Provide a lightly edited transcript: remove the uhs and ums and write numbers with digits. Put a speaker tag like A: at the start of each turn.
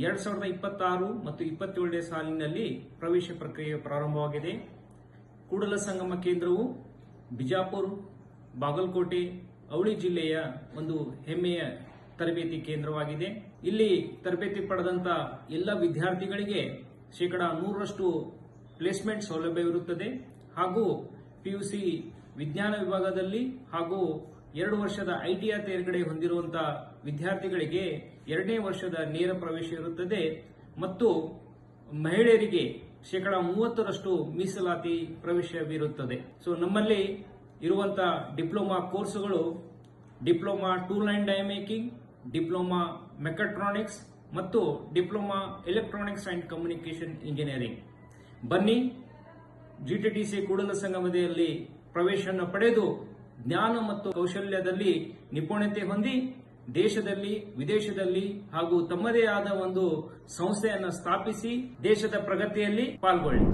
A: 2026 ಮತ್ತು 27ನೇ ಸಾಲಿನಲ್ಲಿ ಪ್ರವೇಶ ಪ್ರಕ್ರಿಯೆ ಪ್ರಾರಂಭವಾಗಿದೆ. ಕೂಡಲ ಸಂಗಮ ಕೇಂದ್ರವು ಬಿಜಾಪುರ, ಬಾಗಲಕೋಟೆ, ಅವಳಿ ಜಿಲ್ಲೆಯ ಒಂದು ಹೆಮ್ಮೆಯ ತರಬೇತಿ ಕೇಂದ್ರವಾಗಿದೆ. ಇಲ್ಲಿ ತರಬೇತಿ ಪಡೆದಂತ ಎಲ್ಲ ವಿದ್ಯಾರ್ಥಿಗಳಿಗೆ 100% ಪ್ಲೇಸ್ಮೆಂಟ್ ಸೌಲಭ್ಯವಿರುತ್ತದೆ ಹಾಗೂ ಪಿಯುಸಿ ವಿಜ್ಞಾನ ವಿಭಾಗದಲ್ಲಿ ಹಾಗೂ 2 ವರ್ಷದ ಐಟಿಐ ತೇರ್ಗಡೆ ಹೊಂದಿರುವಂತಹ ವಿದ್ಯಾರ್ಥಿಗಳಿಗೆ 2ನೇ ವರ್ಷದ ನೇರ ಪ್ರವೇಶ ಇರುತ್ತದೆ ಮತ್ತು ಮಹಿಳೆಯರಿಗೆ 30% ಮೀಸಲಾತಿ ಪ್ರವೇಶವಿರುತ್ತದೆ. ನಮ್ಮಲ್ಲಿ ಇರುವಂತಹ ಡಿಪ್ಲೊಮಾ ಕೋರ್ಸ್ಗಳು diploma tool and die making, diploma mechatronics ಮತ್ತು diploma electronics and communication engineering. ಬನ್ನಿ, ಜಿಟಿಟಿಸಿ ಕೂಡಲ ಸಂಗಮದಲ್ಲಿ ಪ್ರವೇಶವನ್ನು ಪಡೆದು ಜ್ಞಾನ ಮತ್ತು ಕೌಶಲ್ಯದಲ್ಲಿ ನಿಪುಣತೆ ಹೊಂದಿ ದೇಶದಲ್ಲಿ, ವಿದೇಶದಲ್ಲಿ ಹಾಗೂ ತಮ್ಮದೇ ಆದ ಒಂದು ಸಂಸ್ಥೆಯನ್ನು ಸ್ಥಾಪಿಸಿ ದೇಶದ ಪ್ರಗತಿಯಲ್ಲಿ ಪಾಲ್ಗೊಳ್ಳಿ.